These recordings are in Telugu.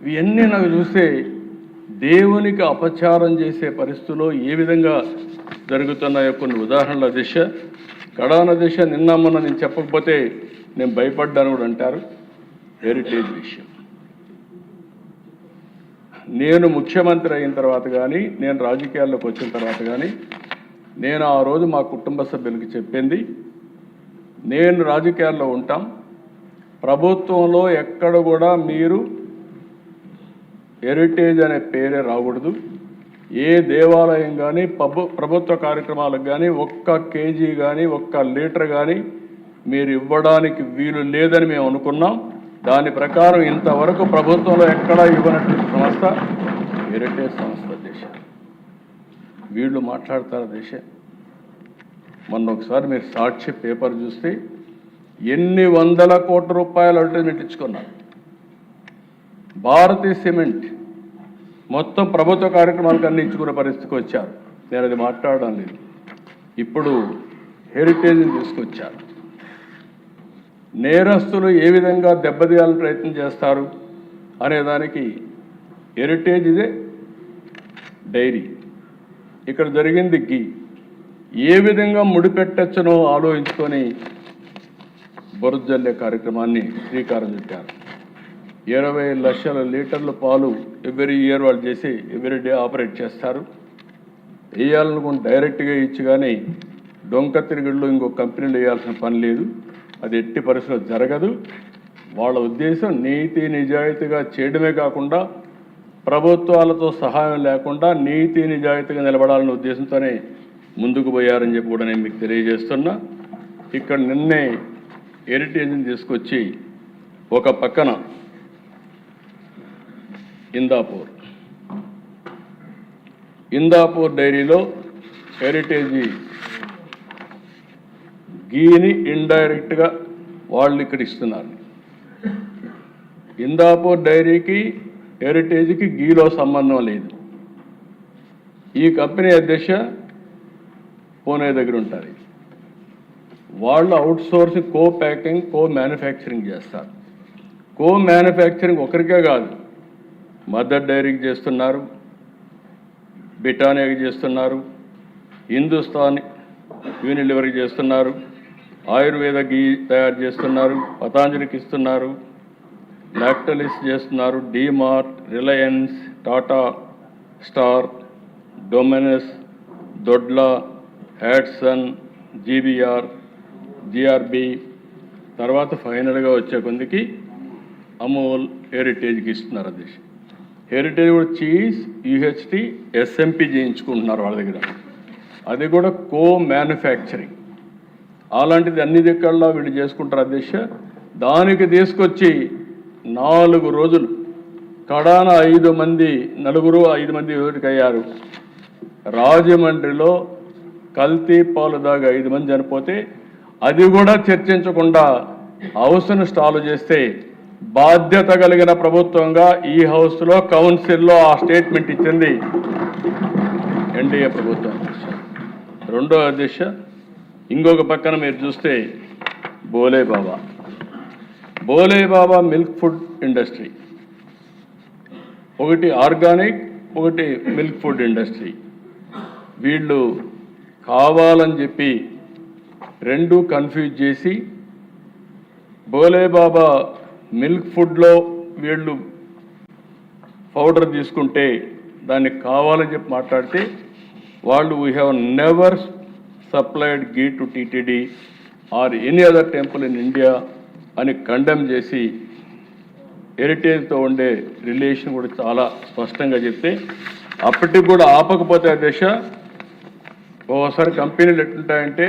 ఇవన్నీ నాకు చూస్తే దేవునికి అపచారం చేసే పరిస్థితుల్లో ఏ విధంగా జరుగుతున్నాయో కొన్ని ఉదాహరణల దిశ కడాన దిశ నిన్న మొన్న నేను చెప్పకపోతే నేను భయపడ్డాను కూడా అంటారు. హెరిటేజ్ విషయం నేను ముఖ్యమంత్రి అయిన తర్వాత కానీ నేను రాజకీయాల్లోకి వచ్చిన తర్వాత కానీ నేను ఆ రోజు మా కుటుంబ సభ్యులకి చెప్పింది, నేను రాజకీయాల్లో ఉంటాం, ప్రభుత్వంలో ఎక్కడ కూడా మీరు హెరిటేజ్ అనే పేరే రాకూడదు, ఏ దేవాలయం కానీ ప్రభుత్వ కార్యక్రమాలకు కానీ ఒక్క కేజీ కానీ ఒక్క లీటర్ కానీ మీరు ఇవ్వడానికి వీలు లేదని మేము అనుకున్నాం. దాని ప్రకారం ఇంతవరకు ప్రభుత్వంలో ఎక్కడా ఇవ్వనటువంటి సంస్థ హెరిటేజ్ సంస్థ. దేశ వీళ్ళు మాట్లాడతారు దేశ. మొన్న ఒకసారి మీరు సాక్షి పేపర్ చూస్తే ఎన్ని వందల కోట్ల రూపాయలు అడ్వర్టైజ్మెంట్ ఇచ్చుకున్నారు. భారతీయ సిమెంట్ మొత్తం ప్రభుత్వ కార్యక్రమాలకు అన్ని ఇచ్చుకునే పరిస్థితికి వచ్చారు. నేను అది మాట్లాడడం లేదు. ఇప్పుడు హెరిటేజ్ని తీసుకొచ్చారు. నేరస్తులు ఏ విధంగా దెబ్బతీయాలని ప్రయత్నం చేస్తారు అనేదానికి హెరిటేజ్ ఇదే డైరీ, ఇక్కడ జరిగింది గీ, ఏ విధంగా ముడిపెట్టచ్చునో ఆలోచించుకొని బొరుజల్లే కార్యక్రమాన్ని శ్రీకారం చుట్టారు. 20 లక్షల లీటర్ల పాలు ఎవ్రీ ఇయర్ వాళ్ళు చేసి ఎవ్రీ డే ఆపరేట్ చేస్తారు. వేయాలనుకుని డైరెక్ట్గా ఇచ్చి కానీ డొంక తిరుగుళ్ళు ఇంకో కంపెనీలు వేయాల్సిన పని లేదు. అది ఎట్టి పరిస్థితుల్లో జరగదు. వాళ్ళ ఉద్దేశం నీతి నిజాయితీగా చేయడమే కాకుండా ప్రభుత్వాలతో సహాయం లేకుండా నీతి నిజాయితీగా నిలబడాలనే ఉద్దేశంతోనే ముందుకు పోయారని చెప్పి కూడా నేను మీకు తెలియజేస్తున్నా. ఇక్కడ నిన్నే హెరిటేజ్ని తీసుకొచ్చి ఒక పక్కన ఇందాపూర్ డైరీలో హెరిటేజ్ గీని ఇండైరెక్ట్గా వాళ్ళు ఇక్కడ ఇస్తున్నారు. ఇందాపూర్ డైరీకి హెరిటేజ్కి గీలో సంబంధం లేదు. ఈ కంపెనీ అధ్యక్ష పూణే దగ్గర ఉంటారు. వాళ్ళు అవుట్సోర్సింగ్ కో ప్యాకింగ్ కో మ్యానుఫ్యాక్చరింగ్ చేస్తారు. కో మ్యానుఫ్యాక్చరింగ్ ఒకరికే కాదు, మదర్ డైరీకి చేస్తున్నారు, బిటానియాకి చేస్తున్నారు, హిందుస్థాన్ యూనిలివర్కి చేస్తున్నారు, ఆయుర్వేద గీ తయారు చేస్తున్నారు, పతాంజలికి ఇస్తున్నారు, లాక్టలిస్ చేస్తున్నారు, DMart, Reliance, Tata star, Dominos, Dodla, Hatsun, GBR, GRB, తర్వాత ఫైనల్గా వచ్చే కొందికి అమూల్ హెరిటేజ్కి ఇస్తున్నారు. అది హెరిటేజ్ కూడా చీజ్, యూహెచ్టీ, ఎస్ఎంపి చేయించుకుంటున్నారు వాళ్ళ దగ్గర. అది కూడా కో మ్యానుఫ్యాక్చరింగ్. అలాంటిది అన్ని దిక్కల్లో వీళ్ళు చేసుకుంటారు అధ్యక్ష. దానికి తీసుకొచ్చి 4 రోజులు కడాన 5 మంది ఓటికి అయ్యారు. రాజమండ్రిలో కల్తీ పాలు దాగా 5 మంది చనిపోతే అది కూడా చర్చించకుండా హౌస్ను స్టాల్ చేస్తే బాధ్యత కలిగిన ప్రభుత్వంగా ఈ హౌస్లో కౌన్సిల్లో ఆ స్టేట్మెంట్ ఇచ్చింది ఎన్డీఏ ప్రభుత్వం. రెండో అధ్యక్ష, ఇంకొక పక్కన మీరు చూస్తే బోలే బాబా మిల్క్ ఫుడ్ ఇండస్ట్రీ, ఒకటి ఆర్గానిక్, ఒకటి మిల్క్ ఫుడ్ ఇండస్ట్రీ. వీళ్ళు కావాలని చెప్పి రెండు కన్ఫ్యూజ్ చేసి బోలే బాబా మిల్క్ ఫుడ్లో వీళ్ళు పౌడర్ తీసుకుంటే దాన్ని కావాలని చెప్పి మాట్లాడితే వాళ్ళు we have never supplied ghee to TTD or any other temple in India అని కండెమ్ చేసి హెరిటేజ్తో ఉండే రిలేషన్ కూడా చాలా స్పష్టంగా చెప్తే అప్పటికి కూడా ఆపకపోతే ఆ దశ ఓసారి కంపెనీలు ఎట్లుంటాయంటే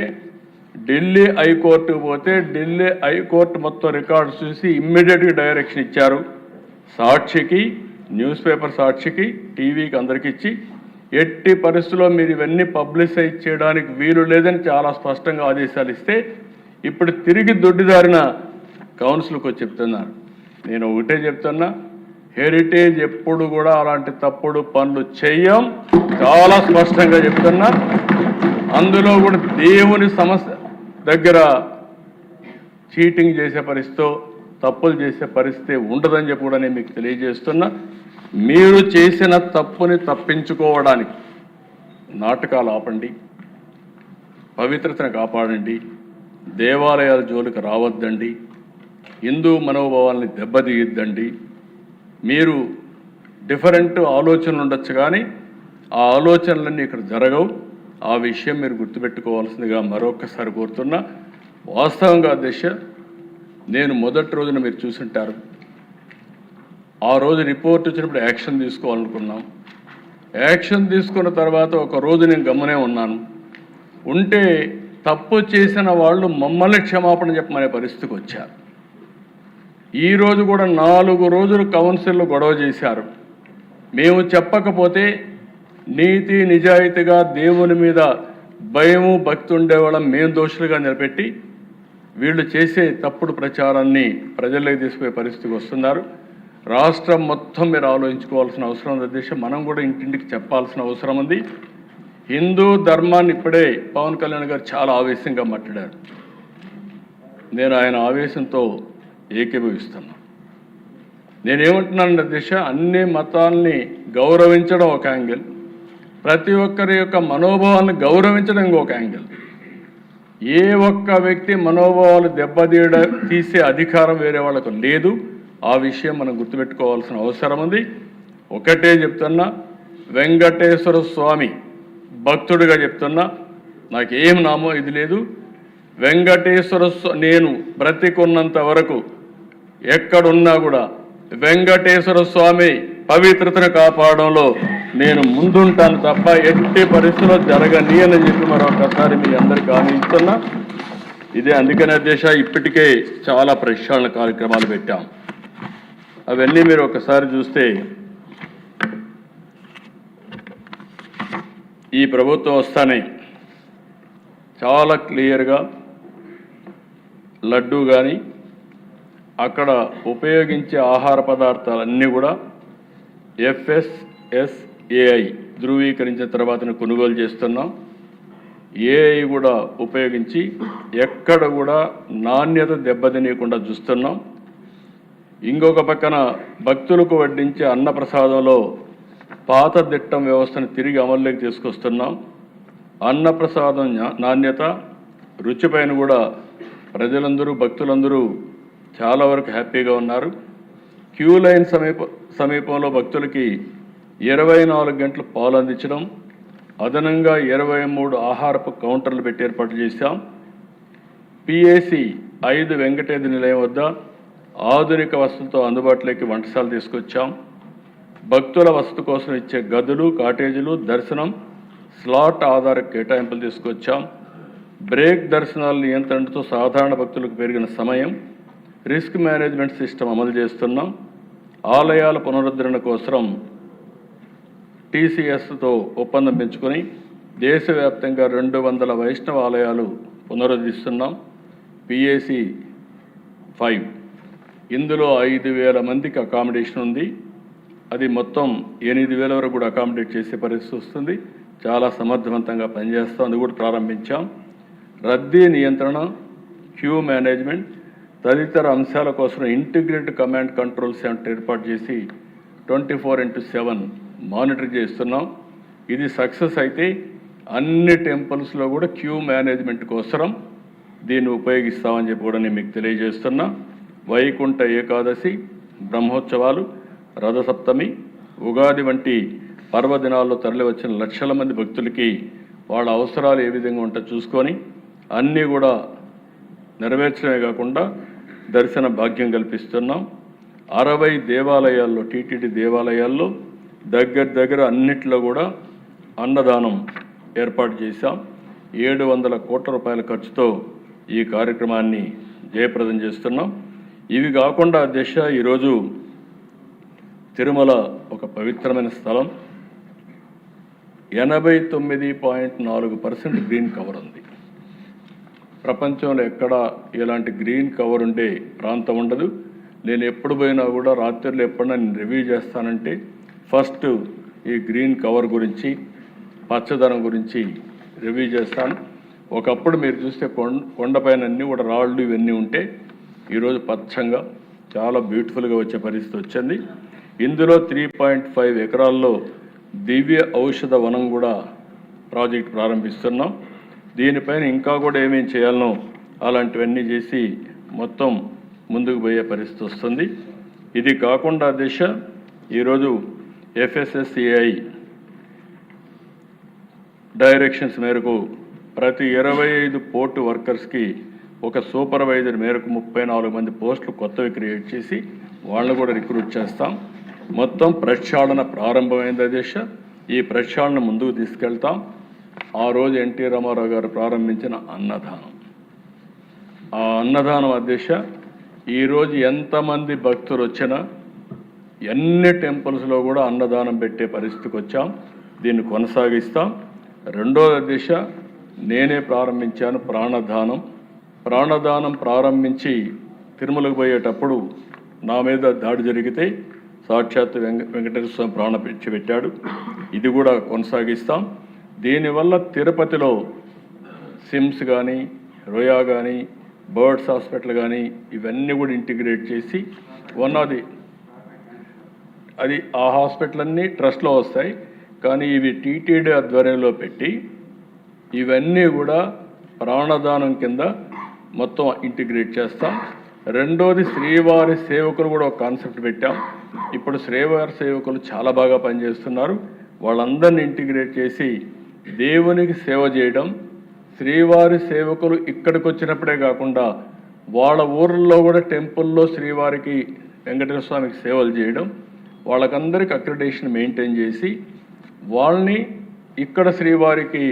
ఢిల్లీ హైకోర్టుకు పోతే ఢిల్లీ హైకోర్టు మొత్తం రికార్డ్స్ చూసి ఇమ్మీడియట్గా డైరెక్షన్ ఇచ్చారు. సాక్షికి, న్యూస్ పేపర్ సాక్షికి, టీవీకి అందరికి ఇచ్చి ఎట్టి పరిస్థితుల్లో మీరు ఇవన్నీ పబ్లిసైజ్ చేయడానికి వీలు లేదని చాలా స్పష్టంగా ఆదేశాలు ఇస్తే ఇప్పుడు తిరిగి దొడ్డిదారిన కౌన్సిల్కి వచ్చి చెప్తున్నారు. నేను ఒకటే చెప్తున్నా, హెరిటేజ్ ఎప్పుడు కూడా అలాంటి తప్పుడు పనులు చెయ్యం, చాలా స్పష్టంగా చెప్తున్నా. అందులో కూడా దేవుని సమస్య దగ్గర చీటింగ్ చేసే పరిస్థితితో తప్పులు చేసే పరిస్థితి ఉండదని చెప్పి కూడా నేను మీకు తెలియజేస్తున్నా. మీరు చేసిన తప్పుని తప్పించుకోవడానికి నాటకాలు ఆపండి, పవిత్రతను కాపాడండి, దేవాలయాల జోలికి రావద్దండి, హిందూ మనోభావాల్ని దెబ్బతీయద్దండి. మీరు డిఫరెంట్ ఆలోచనలు ఉండొచ్చు కానీ ఆ ఆలోచనలన్నీ ఇక్కడ జరగవు. ఆ విషయం మీరు గుర్తుపెట్టుకోవాల్సిందిగా మరొకసారి కోరుతున్నా. వాస్తవంగా దిశ నేను మొదటి రోజున మీరు చూసుంటారు, ఆ రోజు రిపోర్ట్ వచ్చినప్పుడు యాక్షన్ తీసుకోవాలనుకున్నాం. యాక్షన్ తీసుకున్న తర్వాత ఒక రోజు నేను గమనే ఉన్నాను. ఉంటే తప్పు చేసిన వాళ్ళు మమ్మల్ని క్షమాపణ చెప్పమనే పరిస్థితికి వచ్చారు. ఈరోజు కూడా 4 రోజులు కౌన్సిల్లో గొడవ చేశారు. మేము చెప్పకపోతే నీతి నిజాయితీగా దేవుని మీద భయము భక్తి ఉండేవాళ్ళం మేము దోషులుగా నిలబెట్టి వీళ్ళు చేసే తప్పుడు ప్రచారాన్ని ప్రజల్లోకి తీసుకునే పరిస్థితికి వస్తున్నారు. రాష్ట్రం మొత్తం మీరు ఆలోచించుకోవాల్సిన అవసరం ఉంది అధ్యక్ష. మనం కూడా ఇంటింటికి చెప్పాల్సిన అవసరం ఉంది. హిందూ ధర్మాన్ని ఇప్పుడే పవన్ కళ్యాణ్ గారు చాలా ఆవేశంగా మాట్లాడారు. నేను ఆయన ఆవేశంతో ఏకీభవిస్తున్నా. నేనేమంటున్నాను అధ్యక్ష, అన్ని మతాల్ని గౌరవించడం ఒక యాంగిల్, ప్రతి ఒక్కరి యొక్క మనోభావాలను గౌరవించడం ఇంకొక యాంగిల్. ఏ ఒక్క వ్యక్తి మనోభావాలు తీసే అధికారం వేరే వాళ్ళకు లేదు. ఆ విషయం మనం గుర్తుపెట్టుకోవాల్సిన అవసరం ఉంది. ఒకటే చెప్తున్నా, వెంకటేశ్వర స్వామి భక్తుడిగా చెప్తున్నా, నాకేం నామో ఇది లేదు. వెంకటేశ్వర నేను బ్రతికున్నంత వరకు ఎక్కడున్నా కూడా వెంకటేశ్వర స్వామి పవిత్రతను కాపాడంలో నేను ముందుంటాను తప్ప ఎట్టి పరిస్థితుల్లో జరగనీయని చెప్పి మరొకసారి మీ అందరికీ ఆనందిస్తున్నా. ఇదే అందుకనే దేశ ఇప్పటికే చాలా ప్రక్షాళన కార్యక్రమాలు పెట్టాం. అవన్నీ మీరు ఒకసారి చూస్తే ఈ ప్రభుత్వం వస్తానే చాలా క్లియర్గా లడ్డు కానీ అక్కడ ఉపయోగించే ఆహార పదార్థాలన్నీ కూడా FSSAI ధృవీకరించిన తర్వాతనే కొనుగోలు చేస్తున్నాం. AI కూడా ఉపయోగించి ఎక్కడ కూడా నాణ్యత దెబ్బతినీయకుండా చూస్తున్నాం. ఇంకొక పక్కన భక్తులకు వడ్డించే అన్నప్రసాదంలో పాత దిట్టం వ్యవస్థను తిరిగి అమల్లోకి తీసుకొస్తున్నాం. అన్నప్రసాదం నాణ్యత రుచిపైన కూడా ప్రజలందరూ భక్తులందరూ చాలా వరకు హ్యాపీగా ఉన్నారు. క్యూ లైన్ సమీపంలో భక్తులకి 24 గంటలు పాలు అందించడం, అదనంగా 23 ఆహారపు కౌంటర్లు పెట్టి ఏర్పాటు చేశాం. PAC 5 వెంకటేశ్వర నిలయం వద్ద ఆధునిక వసతులతో అందుబాటులోకి వంటశాల తీసుకొచ్చాం. భక్తుల వసతి కోసం ఇచ్చే గదులు, కాటేజీలు, దర్శనం స్లాట్ ఆధార కేటాయింపులు తీసుకొచ్చాం. బ్రేక్ దర్శనాల నియంత్రణతో సాధారణ భక్తులకు పెరిగిన సమయం, రిస్క్ మేనేజ్మెంట్ సిస్టమ్ అమలు చేస్తున్నాం. ఆలయాల పునరుద్ధరణ కోసం TCSతో ఒప్పందం పెంచుకొని దేశవ్యాప్తంగా 200 వైష్ణవ ఆలయాలు పునరుద్ధరిస్తున్నాం. PAC 5 ఇందులో 5,000 మందికి అకామిడేషన్ ఉంది. అది మొత్తం 8,000 వరకు కూడా అకామిడేట్ చేసే పరిస్థితి వస్తుంది. చాలా సమర్థవంతంగా పనిచేస్తాం. అది కూడా ప్రారంభించాం. రద్దీ నియంత్రణ, క్యూ మేనేజ్మెంట్ తదితర అంశాల కోసం ఇంటిగ్రేటెడ్ కమాండ్ కంట్రోల్ సెంటర్ ఏర్పాటు చేసి 24/7 మానిటర్ చేస్తున్నాం. ఇది సక్సెస్ అయితే అన్ని టెంపుల్స్లో కూడా క్యూ మేనేజ్మెంట్ కోసం దీన్ని ఉపయోగిస్తామని చెప్పి కూడా నేను మీకు తెలియజేస్తున్నా. వైకుంఠ ఏకాదశి, బ్రహ్మోత్సవాలు, రథసప్తమి, ఉగాది వంటి పర్వదినాల్లో తరలి వచ్చిన లక్షల మంది భక్తులకి వాళ్ళ అవసరాలు ఏ విధంగా ఉంటాయో చూసుకొని అన్నీ కూడా నెరవేర్చడమే కాకుండా దర్శన భాగ్యం కల్పిస్తున్నాం. 60 దేవాలయాల్లో, TTD దేవాలయాల్లో దగ్గర అన్నిట్లో కూడా అన్నదానం ఏర్పాటు చేశాం. 700 కోట్ల రూపాయల ఖర్చుతో ఈ కార్యక్రమాన్ని జయప్రదం చేస్తున్నాం. ఇవి కాకుండా అధ్యక్ష, ఈరోజు తిరుమల ఒక పవిత్రమైన స్థలం. 89.4% గ్రీన్ కవర్ ఉంది. ప్రపంచంలో ఎక్కడ ఇలాంటి గ్రీన్ కవర్ ఉండే ప్రాంతం ఉండదు. నేను ఎప్పుడు పోయినా కూడా రాత్రిలో ఎప్పుడైనా నేను రివ్యూ చేస్తానంటే ఫస్ట్ ఈ గ్రీన్ కవర్ గురించి, పచ్చదనం గురించి రివ్యూ చేస్తాను. ఒకప్పుడు మీరు చూస్తే కొండపైన అన్నీ కూడా రాళ్ళు ఇవన్నీ ఉంటే ఈరోజు పచ్చంగా చాలా బ్యూటిఫుల్గా వచ్చే పరిస్థితి వచ్చింది. ఇందులో 3.5 ఎకరాల్లో దివ్య ఔషధ వనం కూడా ప్రాజెక్ట్ ప్రారంభిస్తున్నాం. దీనిపైన ఇంకా కూడా ఏమేం చేయాలనో అలాంటివన్నీ చేసి మొత్తం ముందుకు పోయే పరిస్థితి వస్తుంది. ఇది కాకుండా దిశ ఈరోజు FSSAI డైరెక్షన్స్ మేరకు ప్రతి 25 పోర్టు వర్కర్స్కి ఒక సూపర్వైజర్ మేరకు 34 మంది పోస్టులు కొత్తవి క్రియేట్ చేసి వాళ్ళని కూడా రిక్రూట్ చేస్తాం. మొత్తం ప్రక్షాళన ప్రారంభమైంది దిశ. ఈ ప్రక్షాళన ముందుకు తీసుకెళ్తాం. ఆ రోజు ఎన్టీ రామారావు గారు ప్రారంభించిన అన్నదానం, ఆ అన్నదానం అధ్యక్ష ఈరోజు ఎంతమంది భక్తులు వచ్చినా ఎన్ని టెంపుల్స్లో కూడా అన్నదానం పెట్టే పరిస్థితికి వచ్చాం. దీన్ని కొనసాగిస్తాం. రెండోది అధ్యక్ష నేనే ప్రారంభించాను ప్రాణదానం. ప్రాణదానం ప్రారంభించి తిరుమలకు పోయేటప్పుడు నా మీద దాడి జరిగితే సాక్షాత్ వెంకటేశ్వర స్వామి ప్రాణ పెట్టాడు. ఇది కూడా కొనసాగిస్తాం. దీనివల్ల తిరుపతిలో సిమ్స్ కానీ, రోయా కానీ, బర్డ్స్ హాస్పిటల్ కానీ ఇవన్నీ కూడా ఇంటిగ్రేట్ చేసి అది ఆ హాస్పిటల్ అన్నీ ట్రస్ట్లో వస్తాయి, కానీ ఇవి టీటీడీ ఆధ్వర్యంలో పెట్టి ఇవన్నీ కూడా ప్రాణదానం కింద మొత్తం ఇంటిగ్రేట్ చేస్తాం. రెండోది శ్రీవారి సేవకులు కూడా ఒక కాన్సెప్ట్ పెట్టాం. ఇప్పుడు శ్రీవారి సేవకులు చాలా బాగా పనిచేస్తున్నారు. వాళ్ళందరినీ ఇంటిగ్రేట్ చేసి దేవునికి సేవ చేయడం, శ్రీవారి సేవకులు ఇక్కడికి వచ్చినప్పుడే కాకుండా వాళ్ళ ఊర్లలో కూడా టెంపుల్లో శ్రీవారికి వెంకటేశ్వర స్వామికి సేవలు చేయడం, వాళ్ళకందరికీ అక్రిడేషన్ మెయింటైన్ చేసి వాళ్ళని ఇక్కడ శ్రీవారికి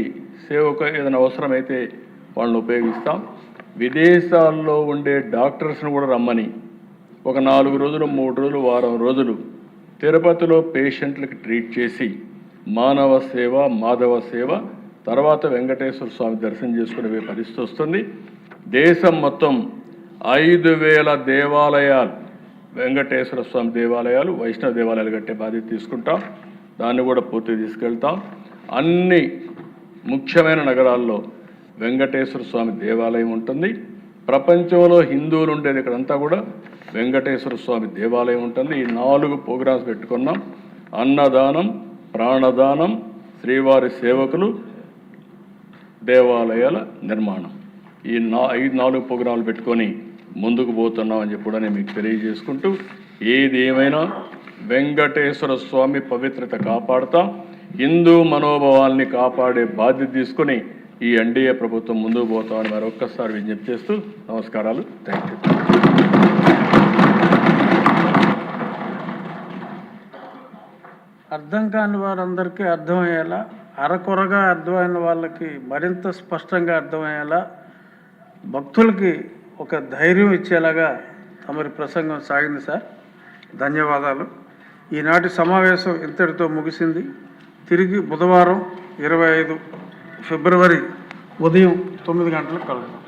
సేవకు ఏదైనా అవసరమైతే వాళ్ళని ఉపయోగిస్తాం. విదేశాల్లో ఉండే డాక్టర్స్ని కూడా రమ్మని ఒక 4 రోజులు 3 రోజులు వారం రోజులు తిరుపతిలో పేషెంట్లకు ట్రీట్ చేసి మానవ సేవ మాధవ సేవ తర్వాత వెంకటేశ్వర స్వామి దర్శనం చేసుకునే పరిస్థితి వస్తుంది. దేశం మొత్తం 5,000 దేవాలయాలు వెంకటేశ్వర స్వామి దేవాలయాలు, వైష్ణవ దేవాలయాలు కట్టే బాధ్యత తీసుకుంటాం. దాన్ని కూడా పూర్తి తీసుకెళ్తాం. అన్ని ముఖ్యమైన నగరాల్లో వెంకటేశ్వర స్వామి దేవాలయం ఉంటుంది. ప్రపంచంలో హిందువులు ఉండేది ఇక్కడంతా కూడా వెంకటేశ్వర స్వామి దేవాలయం ఉంటుంది. ఈ 4 ప్రోగ్రామ్స్ పెట్టుకున్నాం. అన్నదానం, ప్రాణదానం, శ్రీవారి సేవకులు, దేవాలయాల నిర్మాణం. ఈ 4 ప్రోగ్రాంలు పెట్టుకొని ముందుకు పోతున్నామని చెప్పి కూడా నేను మీకు తెలియజేసుకుంటూ, ఏది ఏమైనా వెంకటేశ్వర స్వామి పవిత్రత కాపాడుతాం. హిందూ మనోభావాల్ని కాపాడే బాధ్యత తీసుకొని ఈ ఎన్డీఏ ప్రభుత్వం ముందుకు పోతామని మరొక్కసారి విజ్ఞప్తి చేస్తూ నమస్కారాలు. Thank you. అర్థం కాని వారందరికీ అర్థమయ్యేలా, అరకొరగా అర్థమైన వాళ్ళకి మరింత స్పష్టంగా అర్థమయ్యేలా, భక్తులకి ఒక ధైర్యం ఇచ్చేలాగా తమరి ప్రసంగం సాగింది సార్. ధన్యవాదాలు. ఈనాటి సమావేశం ఇంతటితో ముగిసింది. తిరిగి బుధవారం 25 ఫిబ్రవరి ఉదయం 9 గంటలకు కలుద్దాం.